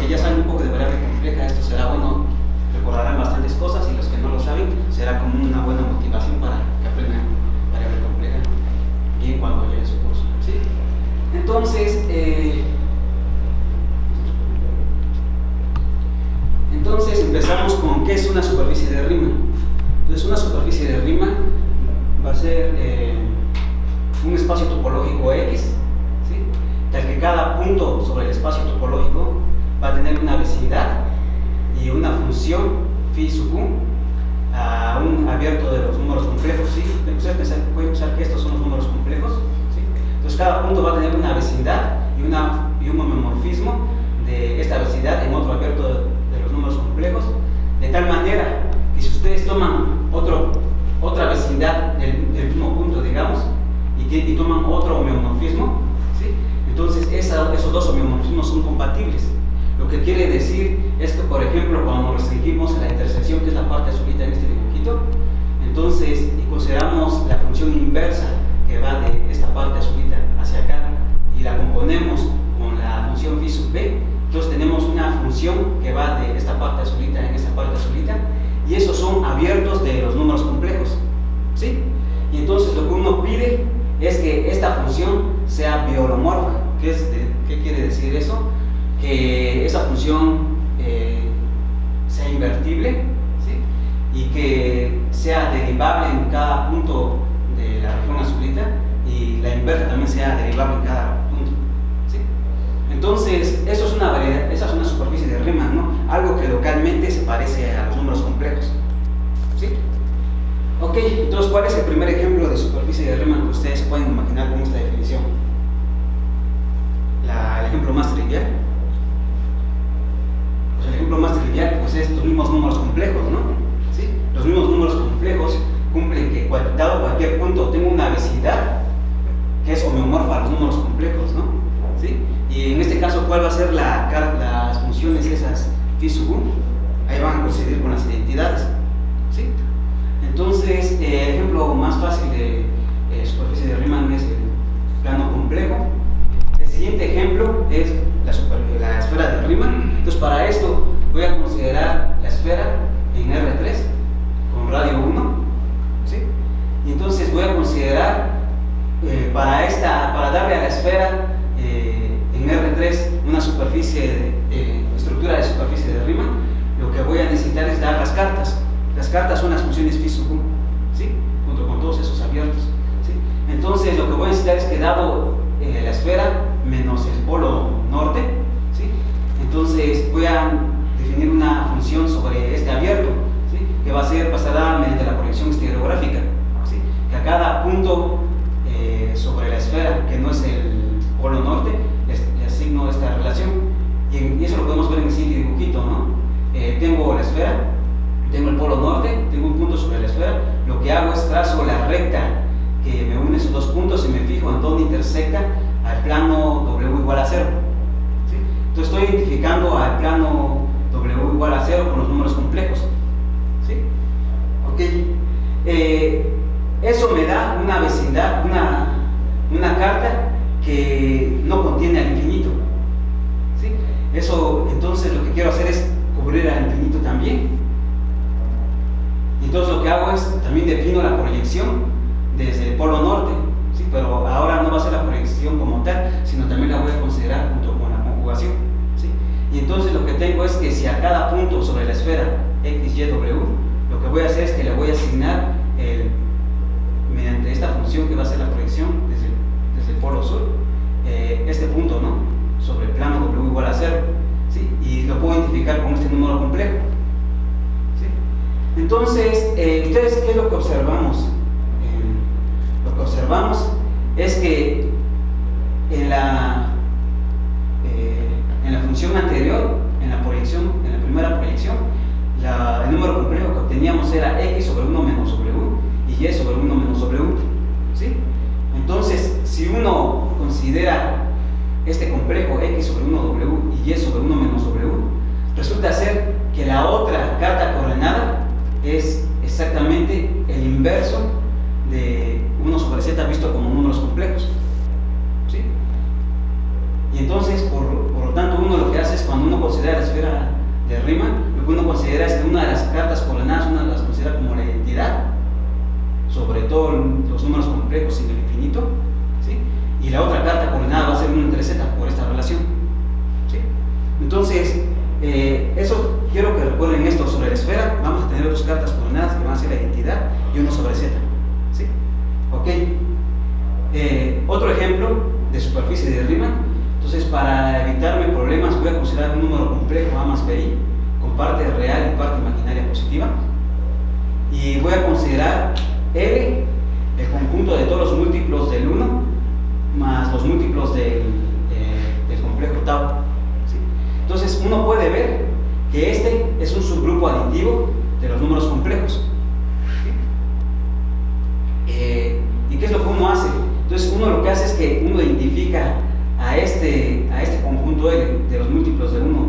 que ya saben un poco de variable compleja, esto será bueno, recordarán bastantes cosas, y los que no lo saben, será como una buena motivación para que aprendan variable compleja bien cuando llegue su curso, ¿sí? Entonces, empezamos con qué es una superficie de Riemann. Entonces, una superficie de Riemann va a ser un espacio topológico X, ¿sí? Tal que cada punto sobre el espacio topológico va a tener una vecindad y una función phi sub u a un abierto de los números complejos, ¿sí? Ustedes pueden pensar que estos son los números complejos, ¿sí? Entonces cada punto va a tener una vecindad y un homomorfismo de esta vecindad en otro abierto de los números complejos, de tal manera que si ustedes toman otra vecindad del mismo punto, digamos, y toman otro homeomorfismo, ¿sí? Entonces esos dos homeomorfismos son compatibles. Lo que quiere decir es que, por ejemplo, cuando nos restringimos a la intersección, que es la parte azulita en este dibujito, entonces, y consideramos la función inversa que va de esta parte azulita hacia acá, y la componemos con la función phi sub b, entonces tenemos una función que va de esta parte azulita en esta parte azulita, y esos son abiertos de los números complejos, ¿sí? Y entonces lo que uno pide es que esta función sea biholomorfa. ¿Qué quiere decir eso? Que esa función sea invertible, ¿sí? Y que sea derivable en cada punto de la región azulita, y la inversa también sea derivable en cada punto, ¿sí? Entonces, esa es una superficie de Riemann, ¿no? Algo que localmente se parece a los números complejos, ¿sí? Ok, entonces, ¿cuál es el primer ejemplo de superficie de Riemann que ustedes pueden imaginar con esta definición? El ejemplo más trivial. Pues el ejemplo más trivial pues es los mismos números complejos, ¿no? ¿Sí? Los mismos números complejos cumplen que dado cualquier punto tenga una vecindad que es homeomorfa a los números complejos, ¿no? ¿Sí? Y en este caso, ¿cuál va a ser las funciones esas phi sub u? Ahí van a coincidir con las identidades, ¿sí? Entonces, el ejemplo más fácil de superficie de Riemann es el plano complejo. El siguiente ejemplo es la esfera de Riemann. Entonces, para esto voy a considerar la esfera en R3 con radio 1, ¿sí? Y entonces voy a considerar para darle a la esfera en R3 una estructura de superficie de Riemann, lo que voy a necesitar es dar las cartas. Las cartas son las funciones phi sub u, ¿sí? Junto con todos esos abiertos, ¿sí? Entonces, lo que voy a necesitar es que dado la esfera menos el polo norte, ¿sí? Entonces voy a definir una función sobre este abierto, ¿sí? Que va a ser pasada mediante la proyección estereográfica, ¿sí? Que a cada punto sobre la esfera que no es el polo norte le asigno esta relación, y eso lo podemos ver en el siguiente dibujito, ¿no? Tengo la esfera, tengo el polo norte, tengo un punto sobre la esfera. Lo que hago es trazo la recta que me une esos dos puntos y me fijo en dónde intersecta al plano W igual a 0, ¿sí? Entonces estoy identificando al plano W igual a 0 con los números complejos, ¿sí? Ok, eso me da una vecindad, una carta que no contiene al infinito, ¿sí? Eso, entonces lo que quiero hacer es cubrir al infinito también. Entonces lo que hago es, también defino la proyección desde el polo norte, ¿sí? Pero ahora no va a ser la proyección como tal, sino también la voy a considerar junto con la conjugación, ¿sí? Y entonces lo que tengo es que si a cada punto sobre la esfera x, y, w, lo que voy a hacer es que le voy a asignar mediante esta función que va a ser la proyección desde el polo sur, este punto, ¿no? Sobre el plano w igual a 0, ¿sí? Y lo puedo identificar con este número complejo, ¿sí? Entonces, ¿ustedes qué es lo que observamos? Lo que observamos es que en la función anterior, en la primera proyección, el número complejo que obteníamos era x sobre 1 menos w y y sobre 1 menos w, ¿sí? Entonces, si uno considera este complejo x sobre 1w y y sobre 1 menos w, resulta ser que la otra carta coordenada es exactamente el inverso de 1 sobre z visto como números complejos, ¿sí? Y entonces, por lo tanto, uno lo que hace es, cuando uno considera la esfera de Riemann, lo que uno considera es que una de las cartas coordenadas, una las considera como la identidad, sobre todo los números complejos en el infinito, ¿sí? Y la otra carta coordenada va a ser 1 entre z por esta relación, ¿sí? Entonces, eso quiero que recuerden esto sobre la esfera. Vamos a tener dos cartas coordenadas que van a ser la identidad y 1 sobre z, ¿sí? Ok. Otro ejemplo de superficie de Riemann. Entonces, para evitarme problemas, voy a considerar un número complejo A más BI con parte real y parte imaginaria positiva, y voy a considerar L el conjunto de todos los múltiplos del 1 más los múltiplos del complejo tau, ¿sí? Entonces, uno puede ver que este es un subgrupo aditivo de los números complejos, ¿sí? ¿Y qué es lo que uno hace? Entonces, uno lo que hace es que uno identifica a este conjunto L de los múltiplos de 1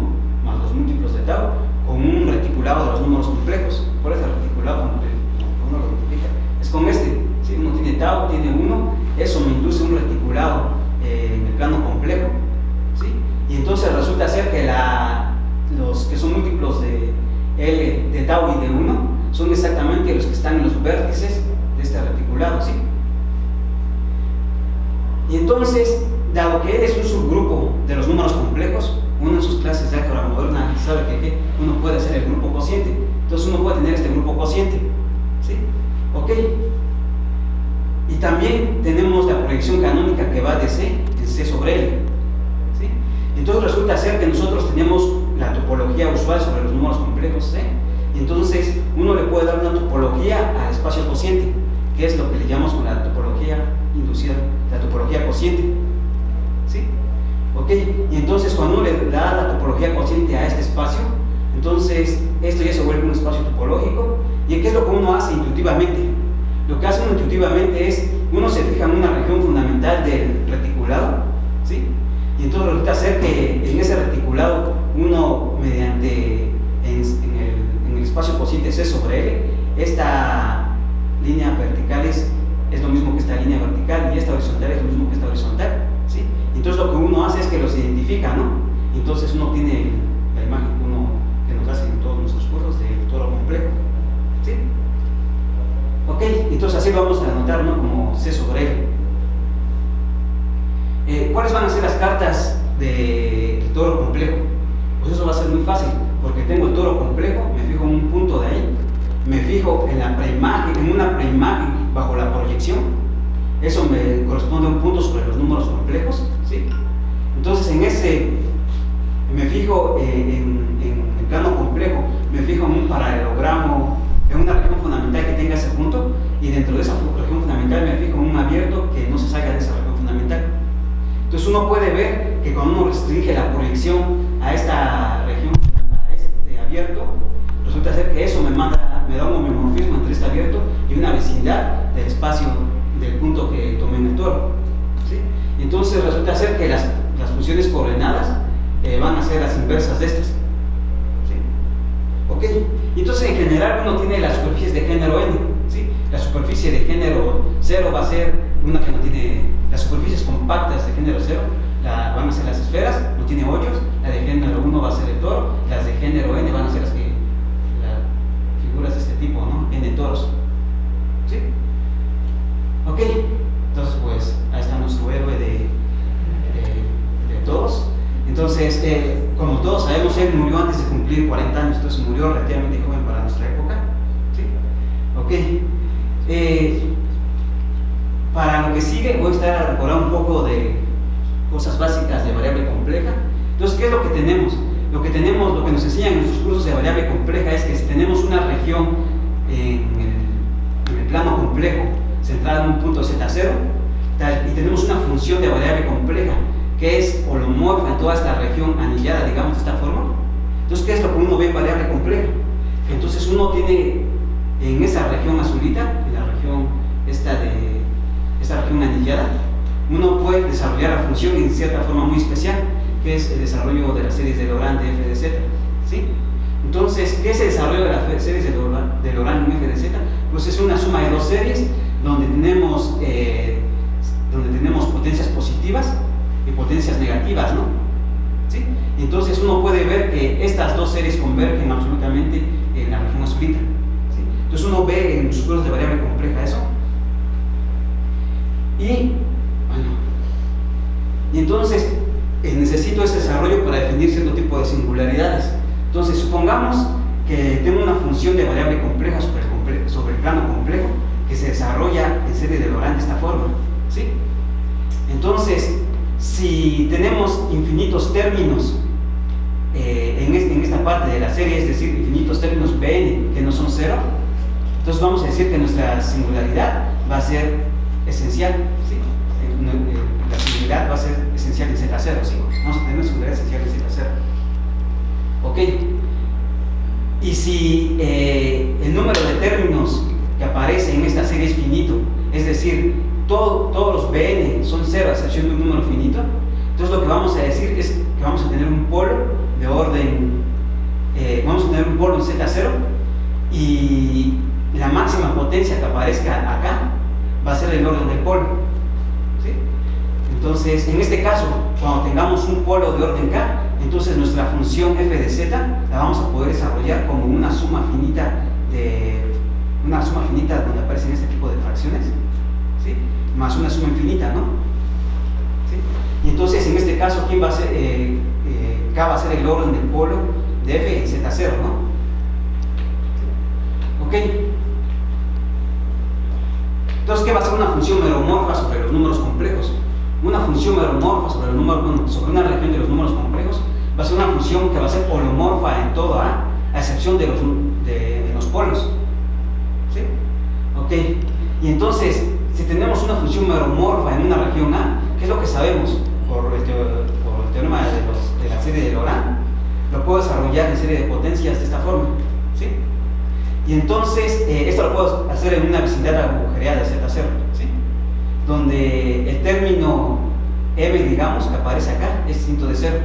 más los múltiplos de tau con un reticulado de los números complejos. ¿Cuál es el reticulado? Uno lo identifica, es con este, ¿sí? Uno tiene tau, tiene 1, eso me induce un reticulado en el plano complejo, ¿sí? Y entonces resulta ser que los que son múltiplos de L, de tau y de 1 son exactamente los que están en los vértices de este reticulado, ¿sí? Y entonces, dado que L es un subgrupo de los números complejos, uno en sus clases de álgebra moderna sabe que uno puede hacer el grupo cociente. Entonces uno puede tener este grupo cociente, ¿sí? Ok. Y también tenemos la proyección canónica que va de C en C sobre L, ¿sí? Entonces resulta ser que nosotros tenemos la topología usual sobre los números complejos C, y entonces uno le puede dar una topología al espacio cociente, que es lo que le llamamos con la topología inducida, la topología cociente, ¿sí? Ok, y entonces cuando uno le da la topología cociente a este espacio, entonces esto ya se vuelve un espacio topológico. ¿Y qué es lo que uno hace intuitivamente? Lo que hace uno intuitivamente es, uno se fija en una región fundamental del reticulado, ¿sí? Y entonces resulta ser que en ese reticulado uno, mediante en el espacio cociente C sobre L, esta línea vertical es lo mismo que esta línea vertical, y esta horizontal es lo mismo que esta horizontal, ¿sí? Entonces lo que uno hace es que los identifica, ¿no? Y entonces uno tiene la imagen que nos hacen en todos nuestros cursos del toro complejo, ¿sí? Ok, entonces así lo vamos a anotar, ¿no? Como C sobre L. ¿Cuáles van a ser las cartas del toro complejo? Pues eso va a ser muy fácil, porque tengo el toro complejo, me fijo en un punto de ahí, me fijo en la preimagen, en una preimagen bajo la proyección, eso me corresponde a un punto sobre los números complejos, ¿sí? Entonces en ese me fijo en el plano complejo, me fijo en un paralelogramo, en una región fundamental que tenga ese punto, y dentro de esa región fundamental me fijo en un abierto que no se salga de esa región fundamental. Entonces uno puede ver que cuando uno restringe la proyección a esta región, a este abierto, resulta ser que eso me da un homomorfismo entre este abierto y una vecindad del espacio del punto que tomé en el toro, ¿sí? Entonces resulta ser que las funciones coordenadas van a ser las inversas de estas, ¿sí? Ok, y entonces en general uno tiene las superficies de género n, ¿sí? La superficie de género 0 va a ser una que no tiene, las superficies compactas de género 0 van a ser las esferas, no tiene hoyos. La de género 1 va a ser el toro, las de género n van a ser las figuras de este tipo, ¿no? N toros, ¿sí? Ok, entonces pues ahí está nuestro héroe de todos. Entonces, como todos sabemos, él murió antes de cumplir 40 años, entonces murió relativamente joven para nuestra época, ¿sí? Ok, para lo que sigue voy a estar a recordar un poco de cosas básicas de variable compleja. Entonces, ¿qué es lo que tenemos? Lo que nos enseñan en nuestros cursos de variable compleja es que si tenemos una región en el plano complejo centrada en un punto Z0, y tenemos una función de variable compleja que es holomorfa en toda esta región anillada, digamos de esta forma, entonces ¿qué es lo que uno ve en variable compleja? Entonces uno tiene en esa región azulita, en la región esta región anillada, uno puede desarrollar la función en cierta forma muy especial, que es el desarrollo de las series de Lorentz de f de z, ¿sí? Entonces, ¿qué es el desarrollo de las series de Lorentz en f de z? Pues es una suma de dos series donde tenemos potencias positivas potencias negativas, ¿no? ¿Sí? Entonces uno puede ver que estas dos series convergen absolutamente en la región azulita, ¿sí? Entonces uno ve en los suelos de variable compleja eso. Y bueno, y entonces necesito ese desarrollo para definir cierto tipo de singularidades. Entonces supongamos que tengo una función de variable compleja sobre el plano complejo que se desarrolla en serie de Laurent de esta forma, ¿sí? Entonces, si tenemos infinitos términos en esta parte de la serie, es decir, infinitos términos Bn que no son cero, entonces vamos a decir que nuestra singularidad va a ser esencial, ¿sí? La singularidad va a ser esencial en Z0, ¿sí? Vamos a tener una singularidad esencial en Z0. Ok. Y si el número de términos que aparece en esta serie es finito, es decir, todos los Bn son cero a excepción de un número finito, entonces lo que vamos a decir es que vamos a tener un polo de orden, vamos a tener un polo en Z0 y la máxima potencia que aparezca acá va a ser el orden del polo, ¿sí? Entonces, en este caso, cuando tengamos un polo de orden K, entonces nuestra función f de z la vamos a poder desarrollar como una suma finita donde aparecen este tipo de fracciones, ¿sí? Más una suma infinita, ¿no? ¿Sí? Y entonces en este caso ¿quién va a ser? K va a ser el orden del polo de f en z0, ¿no? ¿Ok? Entonces, ¿qué va a ser una función meromorfa sobre los números complejos? Una función meromorfa sobre una región de los números complejos va a ser una función que va a ser holomorfa en todo A excepción de los polos, ¿sí? Ok, y entonces si tenemos una función meromorfa en una región A, ¿qué es lo que sabemos por el teorema de la serie de Laurent? Lo puedo desarrollar en serie de potencias de esta forma, ¿sí? Y entonces esto lo puedo hacer en una vecindad agujereada de Z0, ¿sí? Donde el término m, digamos, que aparece acá es distinto de 0,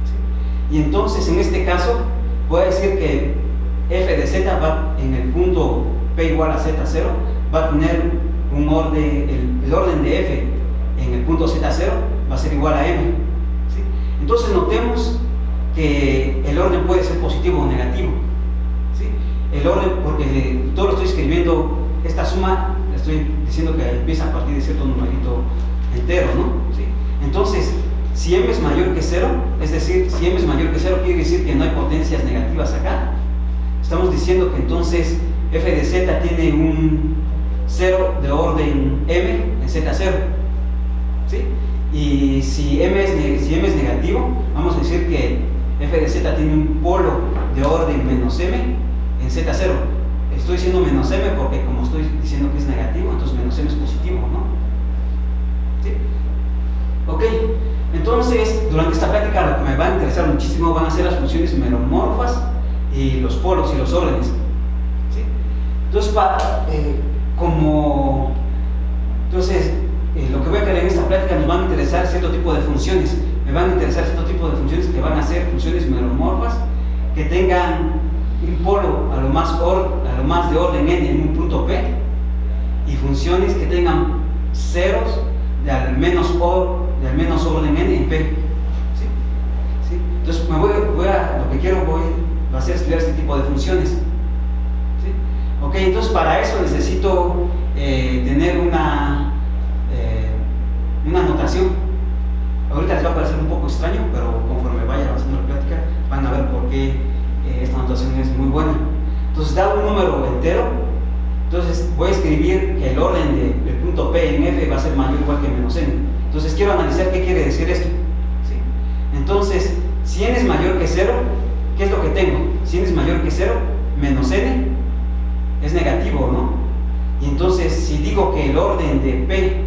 ¿sí? Y entonces en este caso voy a decir que f de z va en el punto p igual a z0 va a tener un orden, el orden de f en el punto z0 va a ser igual a m, ¿sí? Entonces notemos que el orden puede ser positivo o negativo, ¿sí? El orden, porque todo lo estoy escribiendo, esta suma le estoy diciendo que empieza a partir de cierto numerito entero, ¿no? ¿Sí? Entonces, si m es mayor que 0, es decir, si m es mayor que 0 quiere decir que no hay potencias negativas acá. Estamos diciendo que entonces f de z tiene un 0 de orden m en z0, ¿sí? Y si m es negativo, vamos a decir que f de z tiene un polo de orden menos m en z0. Estoy diciendo menos m porque como estoy diciendo que es negativo, entonces menos m es positivo, ¿no? ¿Sí? Ok, entonces durante esta práctica lo que me va a interesar muchísimo van a ser las funciones meromorfas y los polos y los órdenes, ¿sí? Entonces, lo que voy a crear en esta práctica nos van a interesar cierto tipo de funciones. Me van a interesar cierto tipo de funciones que van a ser funciones meromorfas que tengan un polo a lo más de orden n en un punto P y funciones que tengan ceros de al menos orden n en P, ¿sí? ¿Sí? Entonces lo que quiero va a ser estudiar este tipo de funciones, ¿sí? Ok, entonces para eso necesito tener una notación. Ahorita les va a parecer un poco extraño, pero conforme vaya avanzando la plática van a ver por qué esta notación es muy buena. Entonces, dado un número entero, entonces voy a escribir que el orden del punto P en F va a ser mayor o igual que menos n. Entonces quiero analizar qué quiere decir esto, ¿sí? Entonces, si n es mayor que 0, ¿qué es lo que tengo? Si n es mayor que 0, menos n es negativo, ¿no? Y entonces, si digo que el orden de P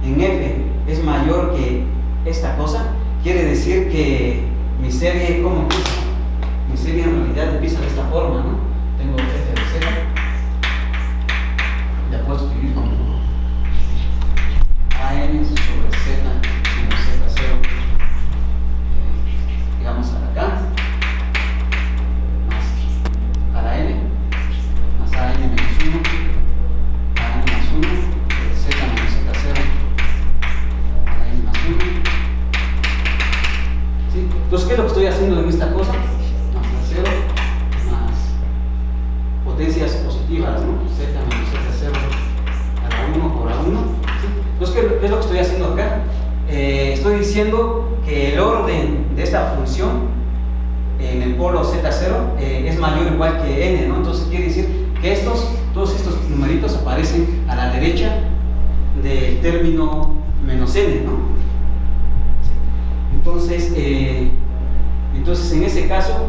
en F es mayor que esta cosa, quiere decir que mi serie, ¿cómo empieza? Mi serie en realidad empieza de esta forma, ¿no? Tengo f de z, ya puedo escribir como an sobre z menos z0, digamos a acá, más a la n, más a n menos 1, a n más 1, sobre z menos z0, a la n más 1, ¿sí? Entonces, ¿qué es lo que estoy haciendo en esta cosa? Más A0 más potencias positivas, ¿no? Z menos Z0 a la 1 por A1. ¿Sí? Entonces, ¿qué es lo que estoy haciendo acá? Estoy diciendo que el orden de esta función en el polo Z0 es mayor o igual que n, ¿no? Entonces quiere decir que todos estos numeritos aparecen a la derecha del término menos n, ¿no? Entonces en ese caso,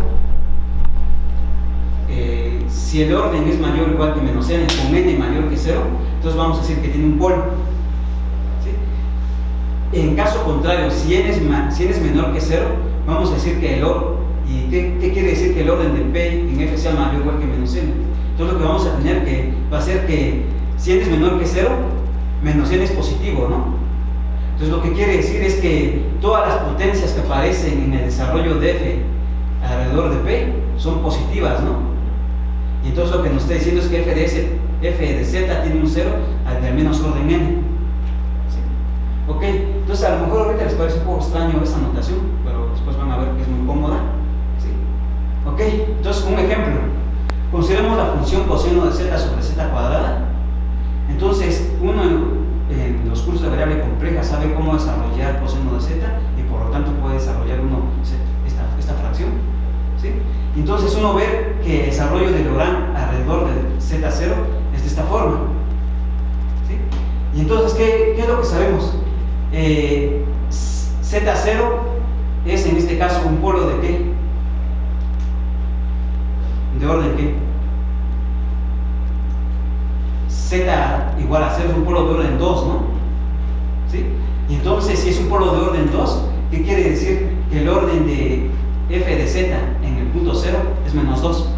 si el orden es mayor o igual que menos n con n mayor que 0, entonces vamos a decir que tiene un polo. ¿Sí? En caso contrario, si n es menor que 0, vamos a decir que el orden, ¿y qué quiere decir que el orden de P en F sea mayor o igual que menos n? Entonces lo que vamos a tener que va a ser que si n es menor que 0, menos n es positivo, ¿no? Entonces lo que quiere decir es que todas las potencias que aparecen en el desarrollo de F alrededor de P son positivas, ¿no? Y entonces lo que nos está diciendo es que F de Z tiene un 0 al menos orden n. ¿Sí? Ok, entonces a lo mejor ahorita les parece un poco extraño esa notación, pero después van a ver que es muy cómoda. ¿Sí? Ok, entonces un ejemplo. Consideremos la función coseno de Z sobre Z cuadrada. Entonces uno en los cursos de variable compleja sabe cómo desarrollar coseno de Z y por lo tanto puede desarrollar esta fracción. ¿Sí? Entonces uno ve que el desarrollo de Lorentz alrededor de Z0 es de esta forma. ¿Sí? Y entonces, ¿qué es lo que sabemos? Z0 es en este caso un polo de ¿qué? ¿De orden qué? Z igual a 0 es un polo de orden 2, ¿no? ¿Sí? Y entonces, si es un polo de orden 2, ¿qué quiere decir? Que el orden de F de Z en el punto 0 es menos 2.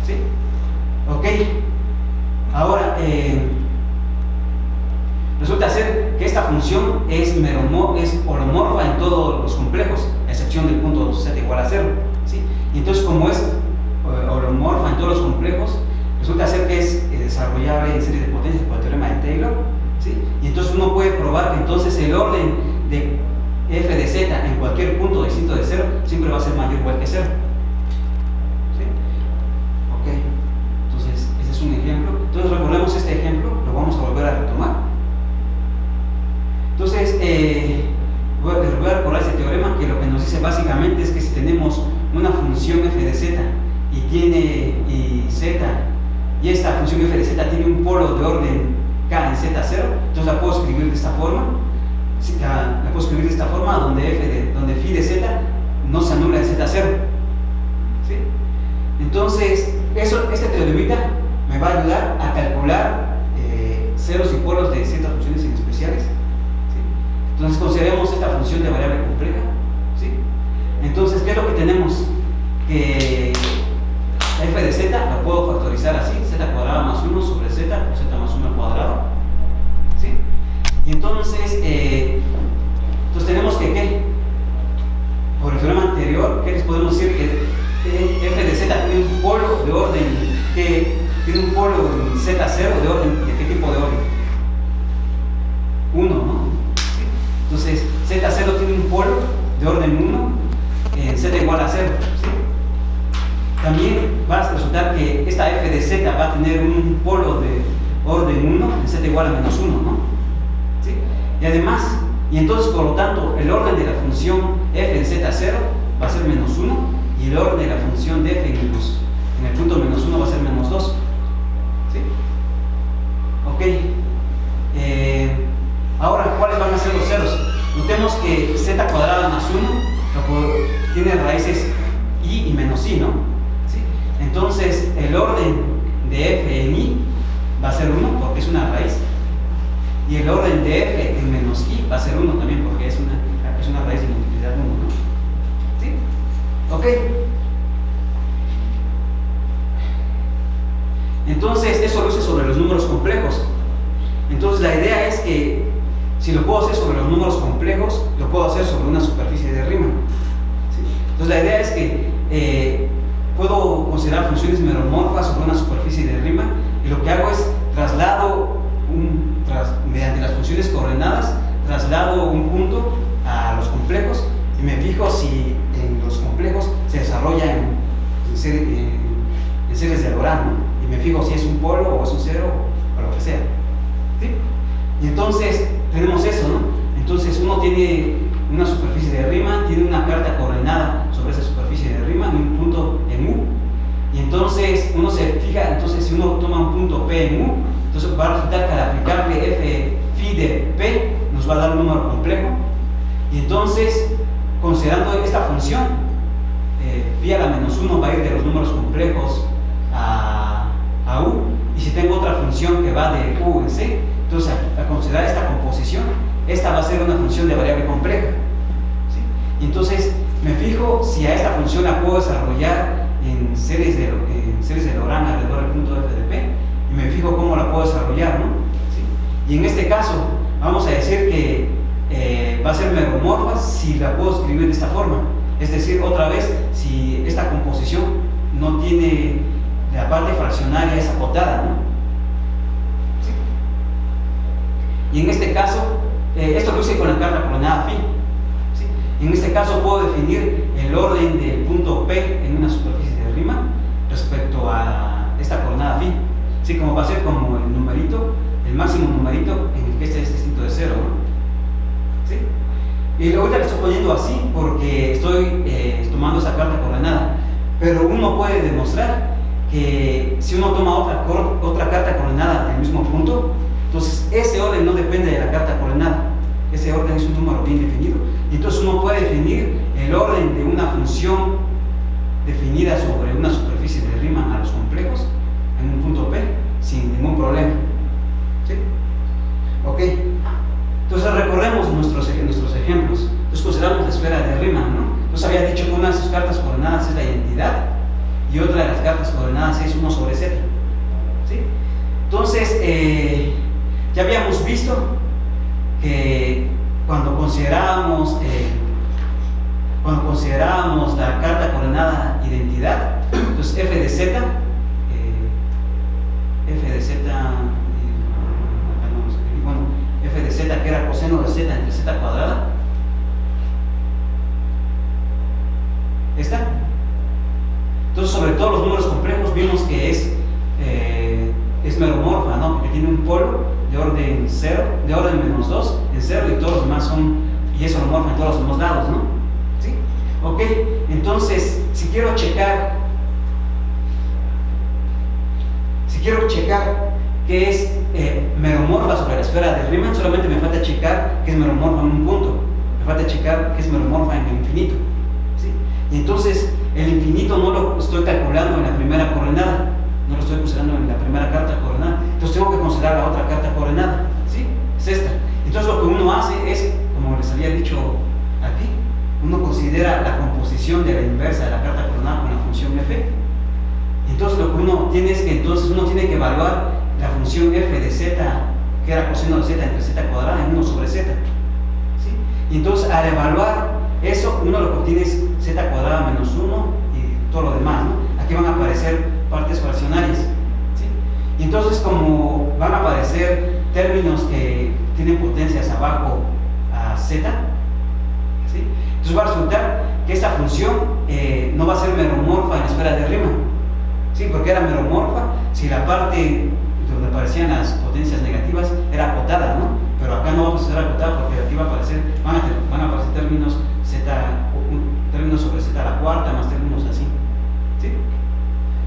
¿Sí? Ok. Ahora, resulta ser que esta función es holomorfa en todos los complejos, a excepción del punto Z igual a 0. ¿Sí? Y entonces, como es holomorfa en todos los complejos, resulta ser que es desarrollable en serie de potencias por el teorema de Taylor. ¿Sí? Y entonces uno puede probar que entonces el orden de F de Z en cualquier punto distinto de 0 siempre va a ser mayor o igual que 0. ¿Sí? Ok, entonces ese es un ejemplo. Entonces recordemos este ejemplo, lo vamos a volver a retomar. Entonces voy a recordar este teorema que lo que nos dice básicamente es que si tenemos una función F de Z y Z y esta función F de Z tiene un polo de orden K en Z0, entonces la puedo escribir de esta forma. La puedo escribir de esta forma donde phi de Z no se anula en Z0. ¿Sí? Entonces, este teoremita me va a ayudar a calcular ceros y polos de ciertas funciones especiales. ¿Sí? Entonces, consideremos esta función de variable compleja. ¿Sí? Entonces, ¿qué es lo que tenemos? Que F de Z la puedo factorizar así: Z cuadrado más 1 sobre Z por Z más 1 al cuadrado. ¿Sí? Y entonces tenemos que ¿qué? Por el teorema anterior, ¿qué les podemos decir? Que F de Z tiene un polo de orden que tiene un polo en Z0 de orden, ¿de qué tipo de orden? 1, ¿no? ¿Sí? Entonces Z0 tiene un polo de orden 1 en Z igual a 0. ¿Sí? También va a resultar que esta F de Z va a tener un polo de orden 1 en Z igual a menos 1, ¿no? ¿Sí? Y además, y entonces por lo tanto, el orden de la función F en Z0 va a ser menos 1 y el orden de la función de F en el punto menos 1 va a ser menos 2. ¿Sí? Ok. Ahora, ¿cuáles van a ser los ceros? Notemos que Z cuadrada más 1 tiene raíces I y menos I, ¿no? ¿Sí? Entonces, el orden de F en I va a ser 1 porque es una raíz. Y el orden de F en menos I va a ser 1 también porque es una raíz de multiplicidad 1, ¿no? ¿Sí? Ok. Entonces, eso lo hice sobre los números complejos. Entonces, la idea es que si lo puedo hacer sobre los números complejos, lo puedo hacer sobre una superficie de Riemann. ¿Sí? Entonces, la idea es que puedo considerar funciones meromorfas sobre una superficie de Riemann y lo que hago es mediante las funciones coordenadas, traslado un punto a los complejos y me fijo si en los complejos se desarrolla en series de Lorentz, ¿no? Y me fijo si es un polo o es un cero o lo que sea, ¿sí? Y entonces tenemos eso, ¿no? Entonces uno tiene una superficie de Riemann, tiene una carta coordenada sobre esa superficie de Riemann, un punto en U, y entonces uno se fija, entonces si uno toma un punto P en U, entonces va a resultar que al aplicarle f phi de P nos va a dar un número complejo, y entonces considerando esta función, phi a la menos 1 va a ir de los números complejos a U, y si tengo otra función que va de U en C, entonces al considerar esta composición, esta va a ser una función de variable compleja, ¿sí? Y entonces me fijo si a esta función la puedo desarrollar en series de Lorentz alrededor del punto f de P, y me fijo cómo la puedo desarrollar, ¿no? ¿Sí? Y en este caso vamos a decir que va a ser meromorfa si la puedo escribir de esta forma, es decir, otra vez, si esta composición no tiene la parte fraccionaria es acotada, ¿no? ¿Sí? Y en este caso, esto lo hice con la carta coordenada phi, ¿sí? Y en este caso puedo definir el orden del punto P en una superficie de Riemann respecto a esta coordenada phi, ¿sí? Como va a ser como el numerito, el máximo numerito en el que este es distinto de 0, ¿no? ¿Sí? Y ahorita le estoy poniendo así porque estoy tomando esa carta coordenada, pero uno puede demostrar que si uno toma otra carta coordenada del mismo punto, entonces ese orden no depende de la carta coordenada, ese orden es un número bien definido, y entonces uno puede definir el orden de una función definida sobre una superficie de Riemann a los complejos en un punto P sin ningún problema, ¿sí? Ok, entonces recorremos nuestros ejemplos. Entonces consideramos la esfera de Riemann, ¿no? Entonces había dicho que una de sus cartas coordenadas es la identidad y otra de las cartas coordenadas es 1 sobre z, ¿sí? Entonces ya habíamos visto que cuando considerábamos la carta coordenada identidad, entonces f de z que era coseno de z entre z cuadrada, esta. Entonces sobre todos los números complejos vimos que es meromorfa, ¿no? Porque tiene un polo de orden 0, de orden menos 2 en 0, y todos los demás son, y es holomorfa en todos los demás lados, ¿no? ¿Sí? Ok, entonces si quiero checar que es meromorfa sobre la esfera de Riemann, solamente me falta checar que es meromorfa en un punto, me falta checar que es meromorfa en el infinito, ¿sí? Y entonces el infinito no lo estoy calculando en la primera coordenada, no lo estoy considerando en la primera carta coordenada, entonces tengo que considerar la otra carta coordenada, ¿sí? Es esta. Entonces lo que uno hace es, como les había dicho aquí, uno considera la composición de la inversa de la carta coordenada con la función f. Entonces lo que uno tiene es que entonces uno tiene que evaluar la función f de z, que era coseno de z entre z cuadrada, en 1 sobre z, ¿sí? Y entonces al evaluar eso, uno lo que obtiene es z cuadrada menos 1 y todo lo demás, ¿no? Aquí van a aparecer partes fraccionarias, ¿sí? Y entonces como van a aparecer términos que tienen potencias abajo a z, ¿sí? Entonces va a resultar que esta función no va a ser meromorfa en la esfera de Riemann, ¿sí? Porque era meromorfa si la parte donde aparecían las potencias negativas era acotada, ¿no? Pero acá no va a ser acotada porque aquí van a aparecer términos términos sobre z a la cuarta más términos así, ¿sí?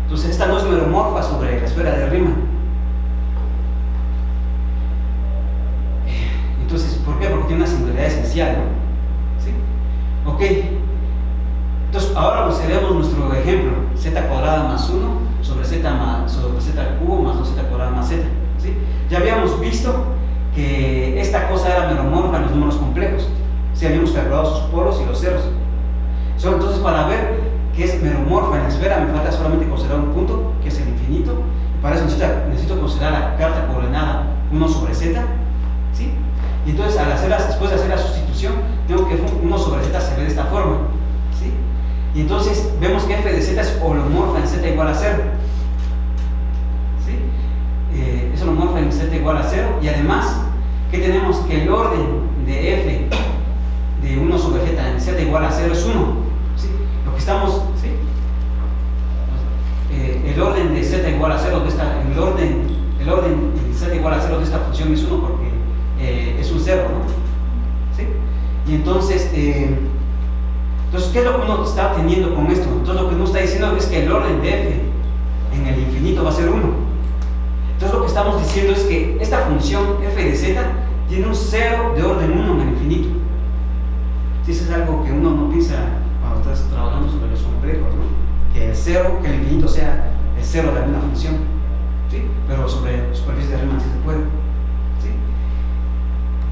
Entonces esta no es meromorfa sobre la esfera de Riemann. Entonces, ¿por qué? Porque tiene una singularidad esencial, ¿no? ¿Sí? Ok. Entonces ahora consideremos nuestro ejemplo, z cuadrada más 1 sobre z al cubo más 2z cuadrada más z, ¿sí? Ya habíamos visto que esta cosa era meromorfa en los números complejos, ¿sí? Habíamos calculado sus polos y los ceros. Entonces para ver que es meromorfa en la esfera me falta solamente considerar un punto, que es el infinito. Para eso necesito considerar la carta coordenada 1 sobre z, ¿sí? Y entonces después de hacer la sustitución, tengo que 1 sobre z se ve de esta forma, ¿sí? Y entonces vemos que f de z es holomorfa en z igual a 0, ¿sí? Es holomorfa en z igual a 0, y además que tenemos que el orden de f de 1 sobre z igual a 0 es 1. ¿Sí? Lo que estamos, ¿sí? El orden de z igual a 0 de esta, el orden de z igual a 0 de esta función es 1 porque es un 0, ¿no? ¿Sí? Y entonces, ¿qué es lo que uno está teniendo con esto? Entonces lo que uno está diciendo es que el orden de f en el infinito va a ser 1. Entonces lo que estamos diciendo es que esta función f de z tiene un 0 de orden 1 en el infinito. Sí, eso es algo que uno no piensa cuando estás trabajando sobre los complejos, ¿no? Que el 0, que el infinito sea el 0 de alguna función, ¿sí? Pero sobre superficie de Riemann sí se puede, ¿sí?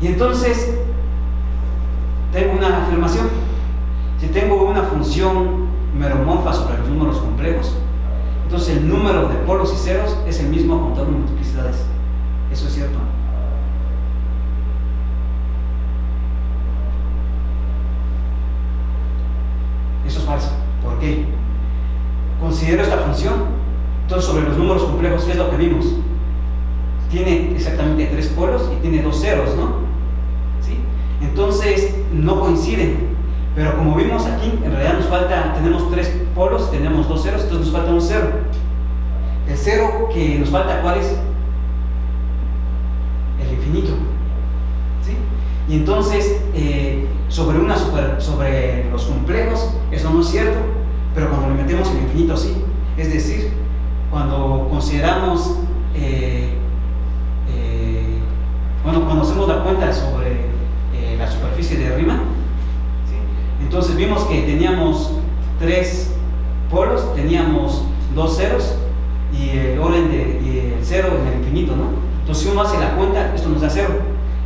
Y entonces tengo una afirmación. Si tengo una función meromorfa sobre los números complejos, entonces el número de polos y ceros es el mismo con todas las multiplicidades. Eso es cierto. Eso es falso. ¿Por qué? Considero esta función. Entonces, sobre los números complejos, ¿qué es lo que vimos? Tiene exactamente 3 polos y tiene 2 ceros, ¿no? ¿Sí? Entonces, no coinciden. Pero como vimos aquí, en realidad nos falta, tenemos 3 polos, tenemos 2 ceros, entonces nos falta un 0. El 0 que nos falta, ¿cuál es? El infinito. ¿Sí? Y entonces, sobre los complejos, eso no es cierto, pero cuando le metemos el infinito sí. Es decir, cuando consideramos, cuando hacemos la cuenta sobre la superficie de Riemann, ¿sí? Entonces vimos que teníamos 3 polos, teníamos 2 ceros y el orden y el 0 en el infinito, ¿no? Entonces si uno hace la cuenta, esto nos da 0.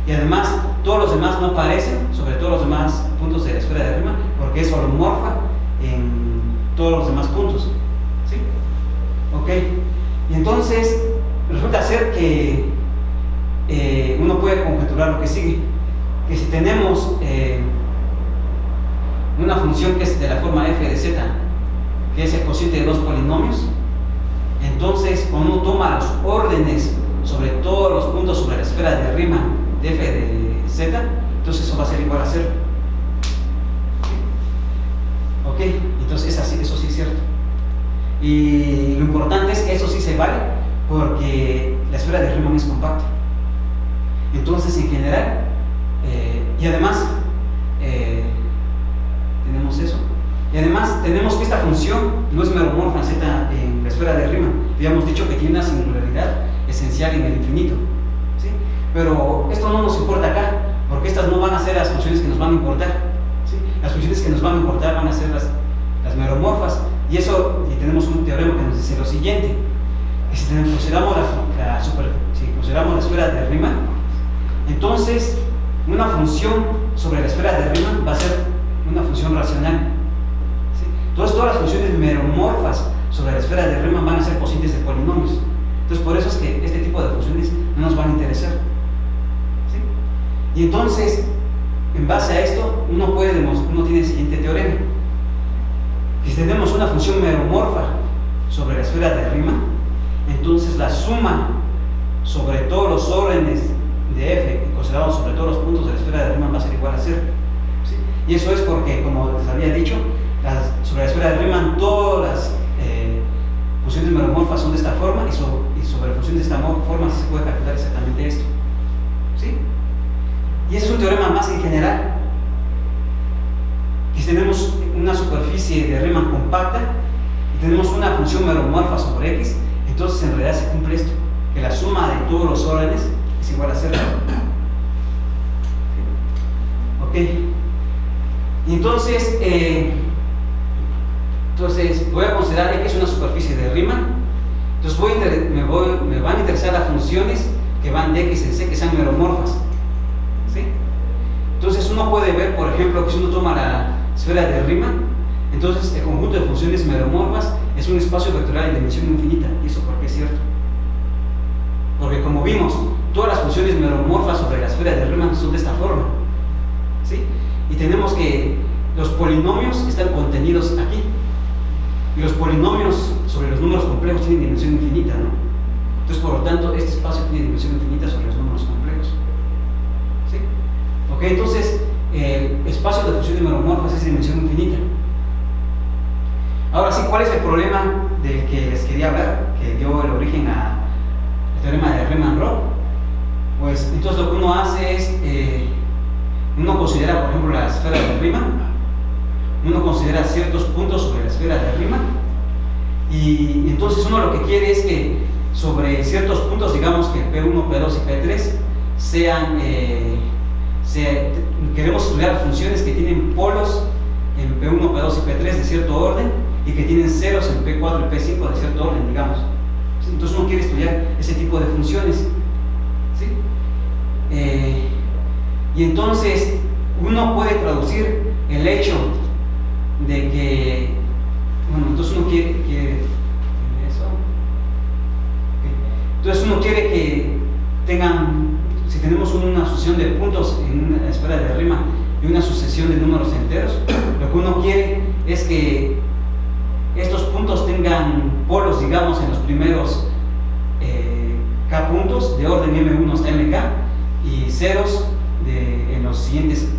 Y además, todos los demás no aparecen sobre todos los demás puntos de la esfera de Riemann, porque es holomorfa en todos los demás puntos. ¿Sí? Ok. Y entonces, resulta ser que uno puede conjeturar lo que sigue. Que si tenemos una función que es de la forma f de z, que es el cociente de 2 polinomios, entonces cuando uno toma los órdenes sobre todos los puntos sobre la esfera de Riemann de f de z, entonces eso va a ser igual a 0. Ok, entonces eso sí es cierto. Y lo importante es que eso sí se vale porque la esfera de Riemann es compacta. Entonces, en general, y además, tenemos eso. Y además, tenemos que esta función no es meromorfa en z en la esfera de Riemann. Habíamos dicho que tiene una singularidad esencial en el infinito. ¿Sí? Pero esto no nos importa acá, porque estas no van a ser las funciones que nos van a importar. ¿Sí? Las funciones que nos van a importar van a ser las meromorfas. Y tenemos un teorema que nos dice lo siguiente: que si consideramos la esfera de Riemann, entonces una función sobre la esfera de Riemann va a ser una función racional. ¿Sí? Entonces todas las funciones meromorfas sobre la esfera de Riemann van a ser cocientes de polinomios. Entonces por eso es que este tipo de funciones no nos van a interesar. ¿Sí? Y entonces, en base a esto, uno tiene el siguiente teorema: que si tenemos una función meromorfa sobre la esfera de Riemann, entonces la suma sobre todos los órdenes de f considerados sobre todos los puntos de la esfera de Riemann va a ser igual a 0. ¿Sí? Y eso es porque, como les había dicho, sobre la esfera de Riemann todas las funciones meromorfas son de esta forma, y sobre funciones de esta forma se puede calcular exactamente esto. ¿Sí? Y ese es un teorema más en general. Y si tenemos una superficie de Riemann compacta y tenemos una función meromorfa sobre x, entonces en realidad se cumple esto, que la suma de todos los órdenes es igual a 0. Ok. Y entonces voy a considerar x una superficie de Riemann. Entonces me van a interesar las funciones que van de x en c, que sean meromorfas. ¿Sí? Entonces uno puede ver, por ejemplo, que si uno toma la esfera de Riemann, entonces el conjunto de funciones meromorfas es un espacio vectorial de dimensión infinita. ¿Y eso por qué es cierto? Porque como vimos, todas las funciones meromorfas sobre la esfera de Riemann son de esta forma. ¿Sí? Y tenemos que los polinomios están contenidos aquí. Y los polinomios sobre los números complejos tienen dimensión infinita, ¿no? Entonces, por lo tanto, este espacio tiene dimensión infinita sobre los números complejos. ¿Sí? Ok, entonces, el espacio de funciones meromorfas es de dimensión infinita. Ahora sí, ¿cuál es el problema del que les quería hablar, que dio el origen al teorema de Riemann-Roch? Pues entonces lo que uno hace es, uno considera, por ejemplo, la esfera de Riemann, uno considera ciertos puntos sobre la esfera de Riemann, y entonces uno lo que quiere es que sobre ciertos puntos, digamos que P1, P2 y P3, queremos estudiar funciones que tienen polos en P1, P2 y P3 de cierto orden y que tienen ceros en P4 y P5 de cierto orden, digamos. Entonces uno quiere estudiar ese tipo de funciones, ¿sí? Y entonces uno puede traducir el hecho de que, bueno, entonces uno quiere eso. Entonces uno quiere que tengan, si tenemos una sucesión de puntos en una esfera de Riemann y una sucesión de números enteros, lo que uno quiere es que estos puntos tengan polos, digamos, en los primeros K puntos de orden M1 hasta MK y ceros en los siguientes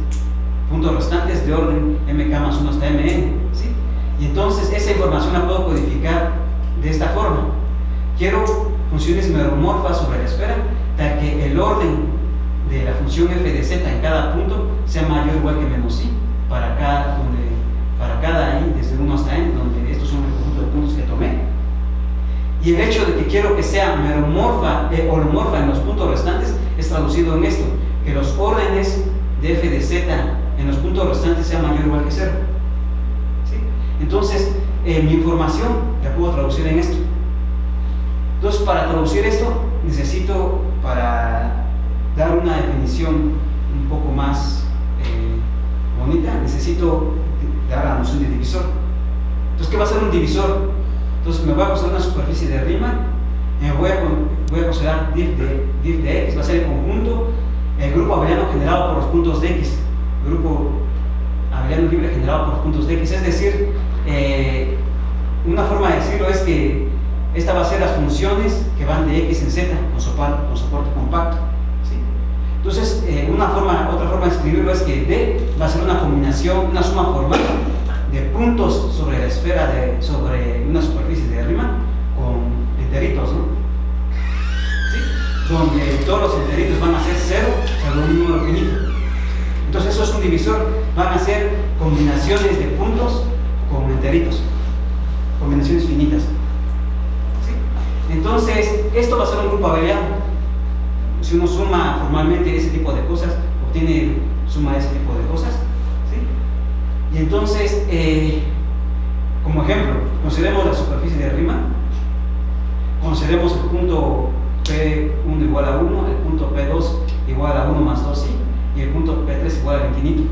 puntos restantes de orden MK más 1 hasta MN, ¿sí? Y entonces esa información la puedo codificar de esta forma. Quiero funciones meromorfas sobre la esfera tal que el orden de la función f de z en cada punto sea mayor o igual que menos i para cada i desde 1 hasta n, donde estos son el conjunto de puntos que tomé. Y el hecho de que quiero que sea meromorfa holomorfa en los puntos restantes es traducido en esto, que los órdenes de f de z en los puntos restantes sean mayor o igual que 0, ¿sí? Entonces mi información la puedo traducir en esto. Entonces, para traducir esto necesito, para dar una definición un poco más bonita, necesito dar la noción de divisor. Entonces, ¿qué va a ser un divisor? Entonces me voy a considerar una superficie de Riemann, voy a considerar div de x, va a ser el conjunto, el grupo abeliano generado por los puntos de x, grupo abeliano libre generado por los puntos de x, es decir, una forma de decirlo es que esta va a ser las funciones que van de x en z con soporte compacto, ¿sí? Entonces, otra forma de escribirlo es que D va a ser una combinación, una suma formal de puntos sobre la esfera, sobre una superficie de Riemann con enteritos, ¿no? ¿Sí? Donde todos los enteritos van a ser 0 salvo un número finito. Entonces eso es un divisor, van a ser combinaciones de puntos con enteritos, combinaciones finitas. ¿Sí? Entonces esto va a ser un grupo abeliano. Si uno suma formalmente ese tipo de cosas, obtiene suma de ese tipo de cosas. ¿Sí? Y entonces, como ejemplo, consideremos la superficie de Riemann, consideremos el punto P1 igual a 1, el punto P2 igual a 1 más 2i y el punto P3 igual al infinito.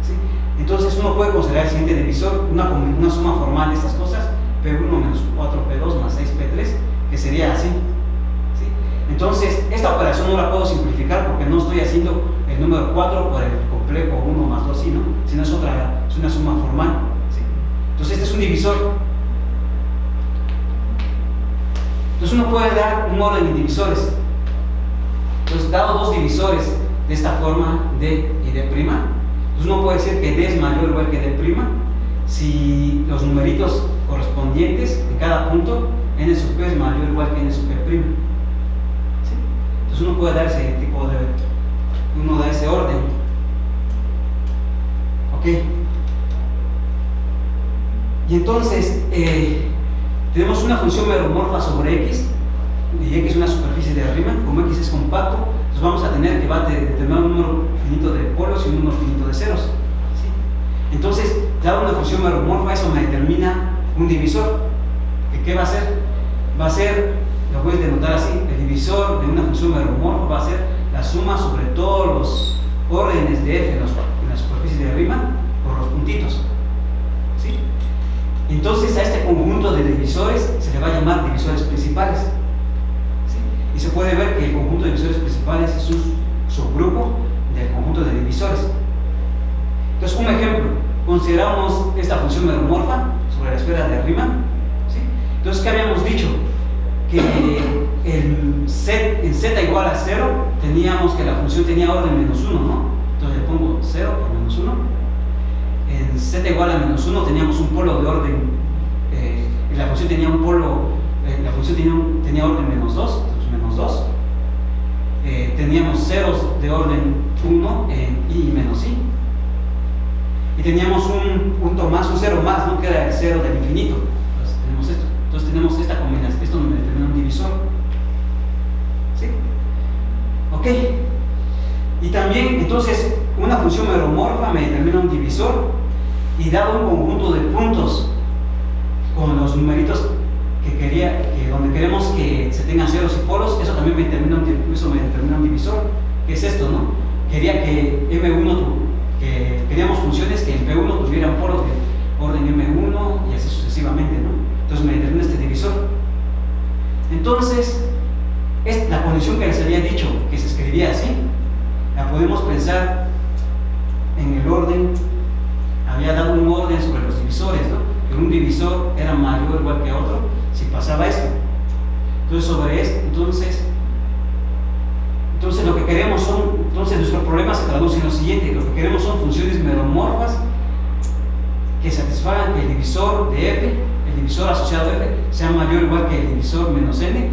¿Sí? Entonces uno puede considerar el siguiente divisor, una suma formal de estas cosas, P1 menos 4P2 más 6P3, que sería así. ¿Sí? Entonces esta operación no la puedo simplificar porque no estoy haciendo el número 4 por el complejo 1 más 2i, ¿no? Sino es una suma formal. ¿Sí? Entonces este es un divisor. Entonces uno puede dar un orden de divisores. Entonces, dado dos divisores de esta forma, D y D', entonces uno puede decir que D es mayor o igual que D' si los numeritos correspondientes de cada punto n sub p es mayor o igual que n sub p'. ¿Sí? Entonces uno puede dar ese tipo de... uno da ese orden. Ok. Y entonces tenemos una función meromorfa sobre x, y x es una superficie de Riemann. Como x es compacto, entonces vamos a tener que va a determinar un número finito de polos y un número finito de ceros. ¿Sí? Entonces, dado una función meromorfa, eso me determina un divisor. ¿Qué va a ser? Va a ser, lo puedes denotar así, el divisor de una función meromorfa va a ser la suma sobre todos los órdenes de f en la superficie de Riemann por los puntitos. ¿Sí? Entonces a este conjunto de divisores se le va a llamar divisores principales. ¿Sí? Y se puede ver que el conjunto de divisores principales es un subgrupo del conjunto de divisores. Entonces, un ejemplo, consideramos esta función meromorfa sobre la esfera de Riemann. ¿Sí? Entonces, ¿qué habíamos dicho? Que en z igual a 0 teníamos que la función tenía orden menos 1, ¿no? entonces le pongo 0 por menos 1. En z igual a menos 1 teníamos un polo de orden, la función tenía un polo, la función tenía orden menos 2, entonces menos 2. Teníamos ceros de orden 1 en i y menos i. Y teníamos un punto más, un 0 más, ¿no? Que era el 0 del infinito. Entonces tenemos esto. Entonces tenemos esta combinación, esto me determina un divisor. ¿Sí? Ok. Y también, entonces, una función meromorfa me determina un divisor, y dado un conjunto de puntos con los numeritos donde queremos que se tengan ceros y polos, eso también me determina un divisor, que es esto, ¿no? Quería que queríamos funciones que en P1 tuvieran polos de orden M1 y así sucesivamente, ¿no? Entonces me determina este divisor. Entonces, la condición que les había dicho, que se escribía así, la podemos pensar en el orden. Había dado un orden sobre los divisores, ¿no? Que un divisor era mayor o igual que otro si pasaba esto. Entonces, sobre esto, entonces lo que queremos entonces nuestro problema se traduce en lo siguiente: lo que queremos son funciones meromorfas que satisfagan que el divisor de f, el divisor asociado a f, sea mayor o igual que el divisor menos n,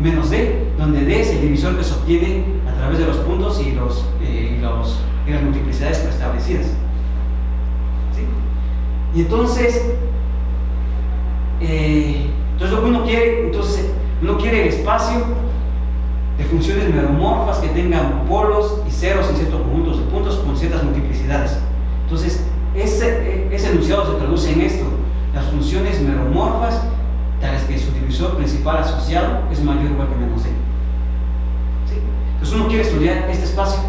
menos d, donde d es el divisor que se obtiene a través de los puntos y las multiplicidades preestablecidas. ¿Sí? Y entonces lo que uno quiere el espacio de funciones meromorfas que tengan polos y ceros en ciertos conjuntos de puntos con ciertas multiplicidades. Entonces, ese enunciado se traduce en esto: las funciones meromorfas tales que su divisor principal asociado es mayor o igual que menos d. ¿Sí? Entonces uno quiere estudiar este espacio.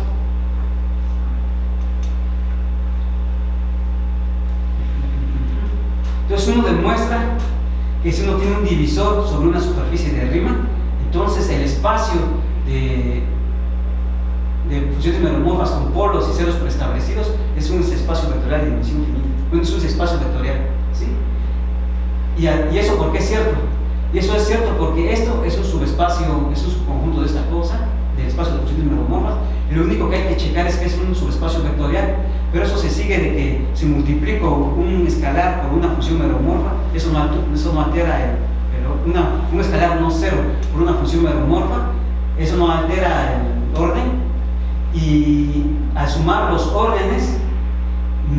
Entonces uno demuestra que si uno tiene un divisor sobre una superficie de Riemann, entonces el espacio de funciones meromorfas con polos y ceros preestablecidos es un espacio vectorial de dimensión infinita. Es un espacio vectorial, ¿sí? ¿Y eso por qué es cierto? Y eso es cierto porque esto es un subespacio, es un subconjunto de esta cosa, del espacio de funciones meromorfas, y lo único que hay que checar es que es un subespacio vectorial. Pero eso se sigue de que si multiplico un escalar por una función meromorfa, eso no altera un escalar no cero por una función meromorfa, eso no altera el orden, y al sumar los órdenes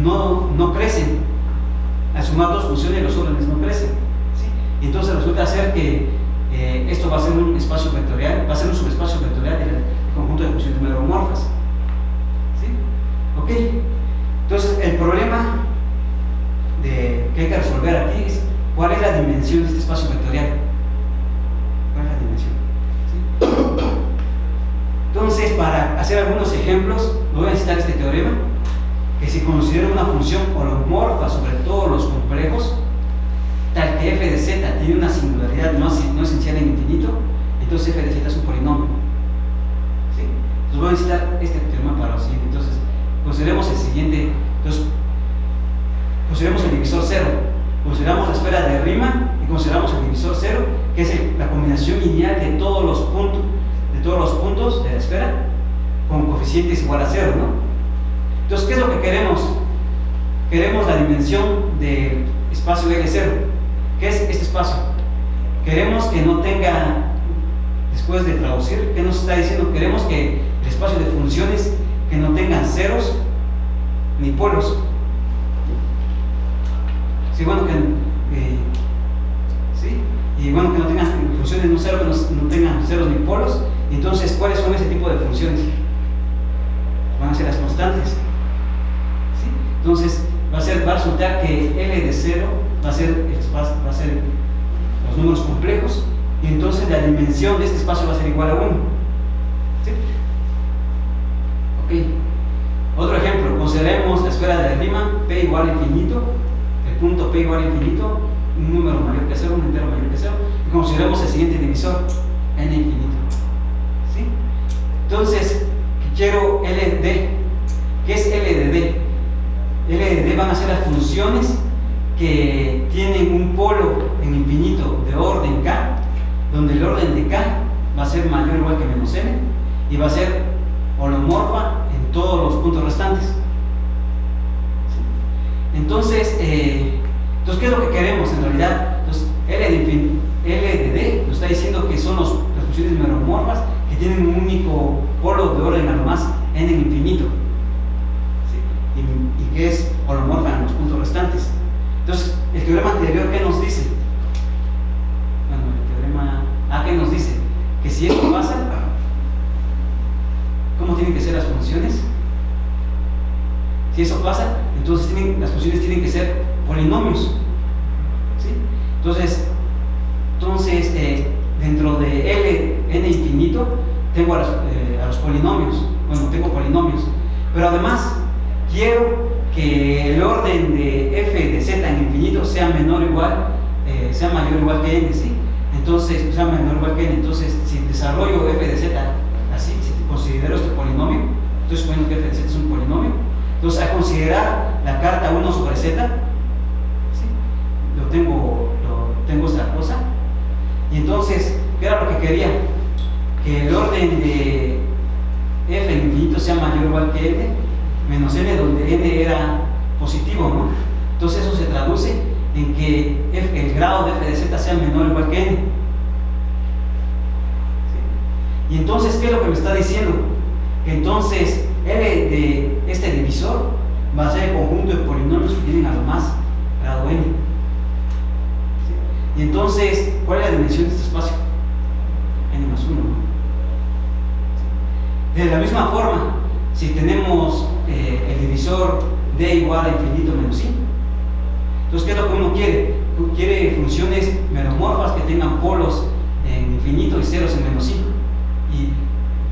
no crecen. Al sumar dos funciones los órdenes no crecen, ¿sí? Y entonces resulta ser que esto va a ser un espacio vectorial, va a ser un subespacio vectorial del conjunto de funciones meromorfas, ¿sí? Ok. Entonces el problema que hay que resolver aquí es cuál es la dimensión de este espacio vectorial. ¿Cuál es la dimensión? ¿Sí? Entonces, para hacer algunos ejemplos, voy a necesitar este teorema, que si considero una función holomorfa sobre todos los complejos, tal que f de z tiene una singularidad no esencial en infinito, entonces f de z es un polinomio. ¿Sí? Entonces voy a necesitar este teorema para lo siguiente. Entonces, consideremos el siguiente. Entonces, consideremos el divisor 0, consideramos la esfera de Riemann y consideramos el divisor 0, que es la combinación lineal de todos los puntos de la esfera con coeficientes igual a 0, ¿no? Entonces, ¿qué es lo que queremos? Queremos la dimensión del espacio L0. ¿Qué es este espacio? Queremos que no tenga, después de traducir, ¿qué nos está diciendo? Queremos que el espacio de funciones que no tengan ceros ni polos. Sí, bueno, ¿sí? Y bueno, que no tengan funciones no cero, que no tengan ceros ni polos. Entonces, ¿cuáles son ese tipo de funciones? Van a ser las constantes. ¿Sí? Entonces, va a resultar que L de 0 va a ser los números complejos, y entonces la dimensión de este espacio va a ser igual a 1. ¿Sí? Ok. Otro ejemplo, consideremos la esfera de Riemann, P igual a infinito, el punto P igual a infinito, un número mayor que 0, un entero mayor que 0, y consideremos el siguiente divisor, n infinito. ¿Sí? Entonces, quiero L de D. ¿Qué es L de D? L de D van a ser las funciones que tienen un polo en infinito de orden K, donde el orden de K va a ser mayor o igual que menos n, y va a ser holomorfa en todos los puntos restantes. ¿Sí? Entonces, ¿qué es lo que queremos en realidad? Entonces, L de D nos está diciendo que son las funciones meromorfas que tienen un único polo de orden a lo más n en infinito. ¿Sí? Y que es holomorfa en los puntos restantes. Entonces, el teorema anterior, ¿qué nos dice? Bueno, el teorema A, ¿qué nos dice? Que si esto pasa, ¿cómo tienen que ser las funciones? Si eso pasa, entonces las funciones tienen que ser polinomios. ¿Sí? Entonces, dentro de L, n infinito, tengo a los polinomios. Bueno, tengo polinomios. Pero además, quiero que el orden de f de z en infinito sea menor o igual, sea mayor o igual que n, ¿sí? Entonces, sea menor o igual que n. Entonces, si desarrollo f de z así, si considero este polinomio, estoy suponiendo que f de z es un polinomio. Entonces, al considerar la carta 1 sobre z, ¿sí? tengo esta cosa. Y entonces, ¿qué era lo que quería? Que el orden de f en infinito sea mayor o igual que n, menos n, donde n era positivo, ¿no? Entonces eso se traduce en que el grado de f de z sea menor o igual que n. ¿Sí? Y entonces, ¿qué es lo que me está diciendo? Que entonces L de este divisor va a ser el conjunto de polinomios que tienen a lo más grado n. ¿Sí? Y entonces, ¿cuál es la dimensión de este espacio? N más 1, ¿no? ¿Sí? De la misma forma, si tenemos el divisor d igual a infinito menos i, entonces, ¿qué es lo que uno quiere? Quiere funciones meromorfas que tengan polos en infinito y ceros en menos i, y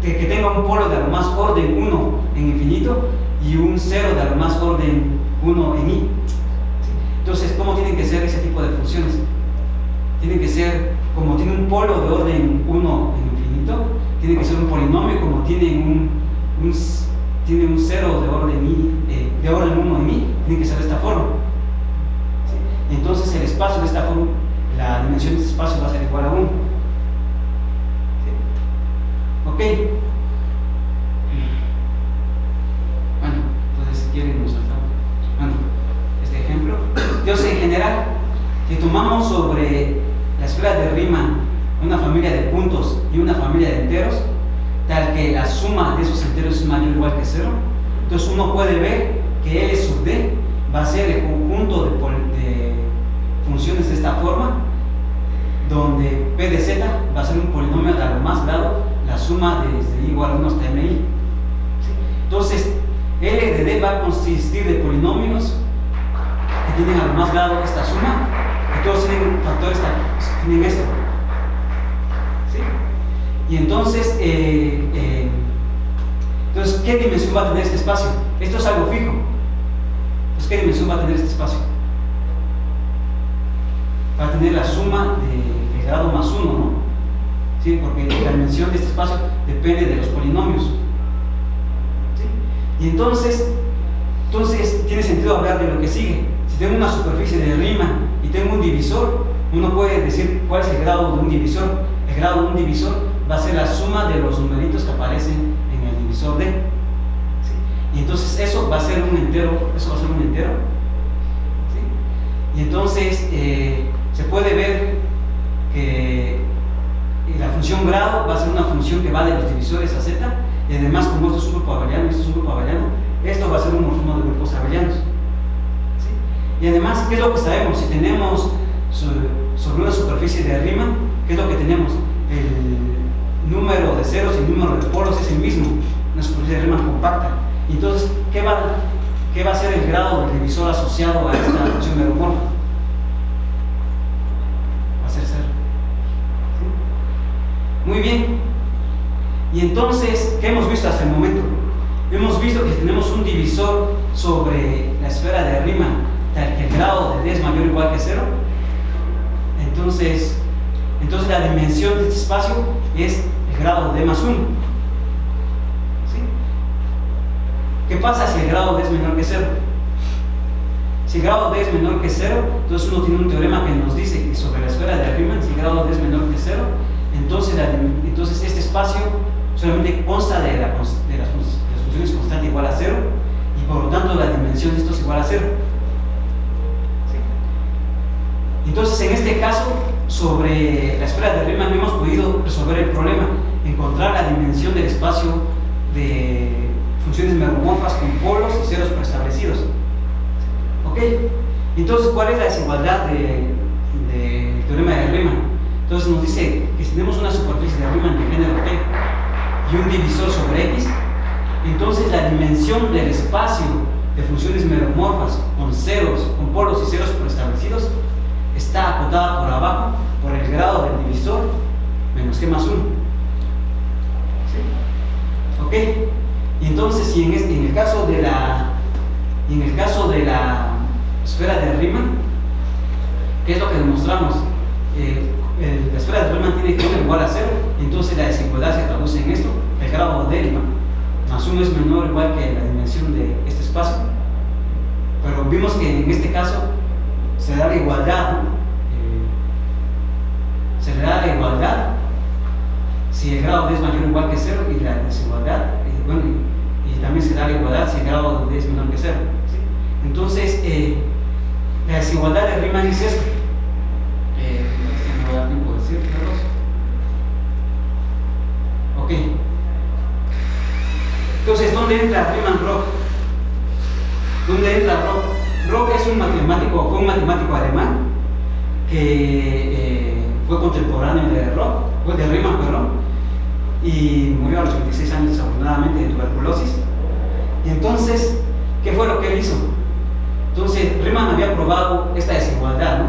que tenga un polo de a lo más orden 1 en infinito y un 0 de a lo más orden 1 en i. ¿Sí? Entonces, ¿cómo tienen que ser ese tipo de funciones? Tienen que ser, como tiene un polo de orden 1 en infinito, tiene que ser un polinomio, como tiene tiene un 0 de orden 1 en i, tiene que ser de esta forma. ¿Sí? Entonces el espacio de esta forma, la dimensión de este espacio va a ser igual a 1. ¿Sí? Ok. Bueno, entonces si quieren nos saltamos. Bueno, este ejemplo. Entonces, en general, si tomamos sobre la esfera de Riemann una familia de puntos y una familia de enteros, tal que la suma de esos enteros es mayor o igual que 0, entonces uno puede ver que L sub D va a ser el conjunto de funciones de esta forma, donde P de Z va a ser un polinomio de a lo más grado la suma desde i igual a 1 hasta mi. ¿Sí? Entonces, L de D va a consistir de polinomios que tienen a lo más grado esta suma, y todos tienen factores, tienen esto. ¿Sí? Y entonces, ¿qué dimensión va a tener este espacio? Esto es algo fijo. Entonces, ¿qué dimensión va a tener este espacio? Va a tener la suma de grado más 1, ¿no? ¿Sí? Porque la dimensión de este espacio depende de los polinomios. ¿Sí? Y entonces tiene sentido hablar de lo que sigue. Si tengo una superficie de Riemann y tengo un divisor, uno puede decir cuál es el grado de un divisor. El grado de un divisor va a ser la suma de los numeritos que aparecen en el divisor D. ¿Sí? Y entonces eso va a ser un entero. ¿Sí? Y entonces se puede ver que la función grado va a ser una función que va de los divisores a z, y además, como esto es un grupo abeliano y esto es un grupo abeliano, esto va a ser un morfismo de grupos abelianos. ¿Sí? Y además, ¿qué es lo que sabemos? Si tenemos sobre una superficie de Riemann, ¿qué es lo que tenemos? El número de ceros y el número de polos es el mismo, una superficie de Riemann compacta. Y entonces, ¿qué va a ser el grado del divisor asociado a esta función meromorfa? Va a ser 0. ¿Sí? Muy bien. Y entonces, ¿qué hemos visto hasta el momento? Hemos visto que tenemos un divisor sobre la esfera de Riemann, tal que el grado de D es mayor o igual que 0. Entonces la dimensión de este espacio es el grado de D más 1. ¿Sí? ¿Qué pasa si el grado de D es menor que 0? Si el grado de D es menor que 0, entonces uno tiene un teorema que nos dice que sobre la esfera de Riemann, si el grado de D es menor que 0, entonces este espacio solamente consta de las funciones función es constante igual a 0 y por lo tanto la dimensión de esto es igual a 0. ¿Sí? Entonces en este caso sobre la esfera de Riemann hemos podido resolver el problema, encontrar la dimensión del espacio de funciones meromorfas con polos y ceros preestablecidos. ¿Ok? Entonces, ¿cuál es la desigualdad del teorema de Riemann? Entonces nos dice que si tenemos una superficie de Riemann de género T y un divisor sobre X, entonces la dimensión del espacio de funciones meromorfas con polos y ceros preestablecidos está acotada por abajo por el grado del divisor menos g más 1. ¿Sí? ¿Ok? Y entonces, si en el caso de la esfera de Riemann, ¿qué es lo que demostramos? La esfera de Riemann tiene que ser igual a 0, entonces la desigualdad se traduce en esto: el grado de más 1 es menor o igual que la dimensión de este espacio. Pero vimos que en este caso se da la igualdad, ¿no? Se le da la igualdad si el grado de es mayor o igual que 0, y la desigualdad, y también se da la igualdad si el grado de es menor que 0. ¿Sí? Entonces, la desigualdad de Riemann es esto. No voy a dar tiempo de decirlos. Ok. Entonces, ¿dónde entra Riemann-Roch? ¿Dónde entra Roch? Roch es fue un matemático alemán que fue contemporáneo de Riemann, y murió a los 26 años desafortunadamente de tuberculosis. Y entonces, ¿qué fue lo que él hizo? Entonces, Riemann había probado esta desigualdad, ¿no?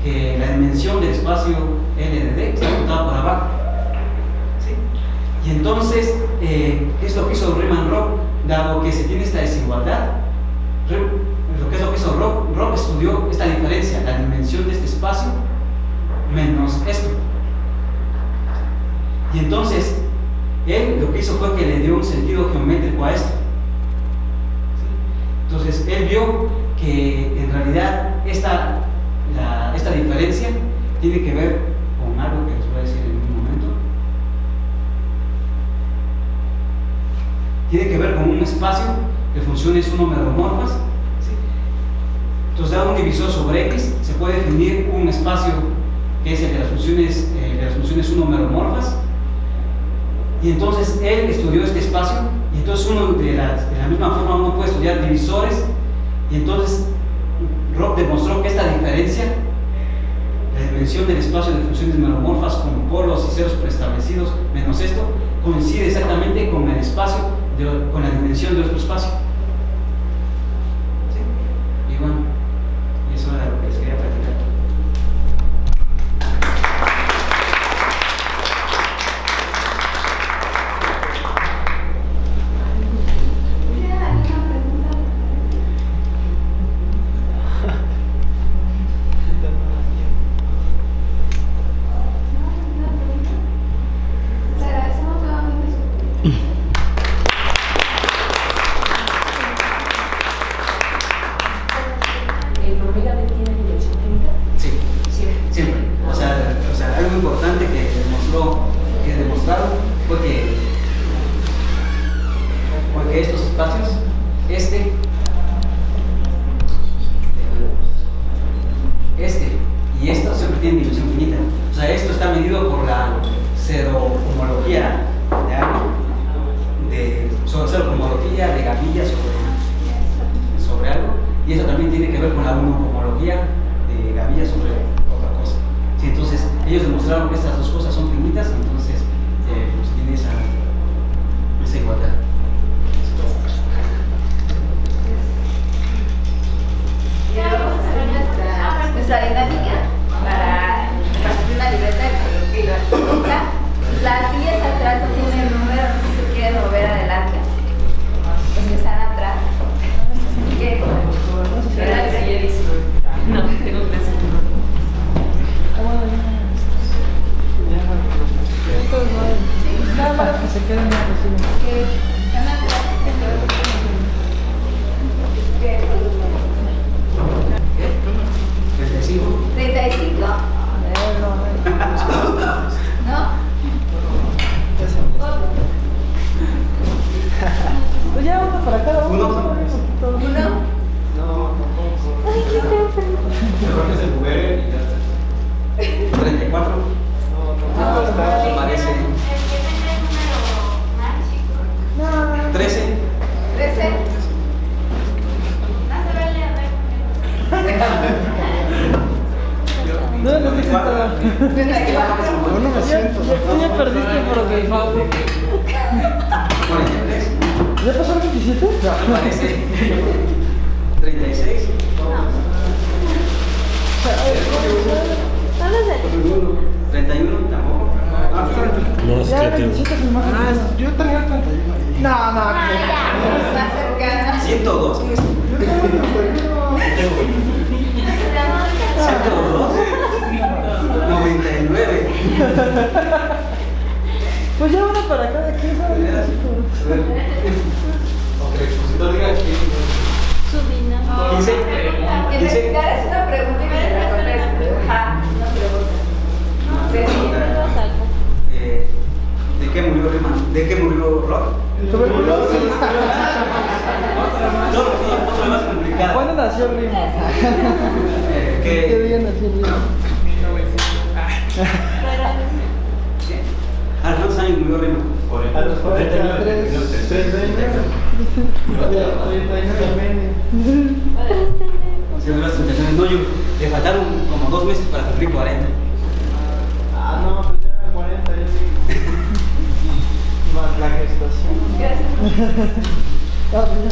Que la dimensión del espacio L de D está acotada por abajo. ¿Sí? Y entonces, ¿qué es lo que hizo Riemann-Roch? Dado que se tiene esta desigualdad, ¿qué es lo que hizo Roch? Roch estudió esta diferencia, la dimensión de este espacio menos esto. Y entonces, él lo que hizo fue que le dio un sentido geométrico a esto. ¿Sí? Entonces, él vio que en realidad esta diferencia tiene que ver con algo que les voy a decir en un momento. Tiene que ver con un espacio de funciones 1 meromorfas. ¿Sí? Entonces, dado un divisor sobre X, se puede definir un espacio que es el de las funciones 1 meromorfas. Y entonces él estudió este espacio, y entonces de la misma forma uno puede estudiar divisores, y entonces Roch demostró que esta diferencia, la dimensión del espacio de funciones meromorfas con polos y ceros preestablecidos menos esto, coincide exactamente con el espacio, con la dimensión de otro espacio. ¿Sí? Y bueno, eso era lo que les quería platicar. Mejor que se recupere y ya. 34. No, está. Aparece. 13. 13. No, no te siento. Yo no me siento. Tú ya perdiste por default. 43. ¿Ya pasó el 27? Aparece. 36. 31. Tampoco. No, es Ya el creativo. 27 es el más. Yo tenía el 31. No, no, Más cercana. 102. ¿Quién es? yo tengo el 31. 102. 99. Pues ya una para cada quien, ¿sabes? Ok, el expositor diga que. 15. Que te hagas una pregunta y me la contestes. Ajá, una pregunta. ¿De qué murió Riemann? ¿De qué murió Rock? Tuberculosis. Otra más complicada. ¿Cuándo nació Rima? ¿Qué ¿Qué? día nació Rima? ¿A los cuántos años murió Riemann? A los 43. 39. Se murió a los 39. No, le faltaron como 2 meses para cumplir 40. Ah, no, pues ya 40, yo sí. Más la gestación. Gracias. Ah, pues ya.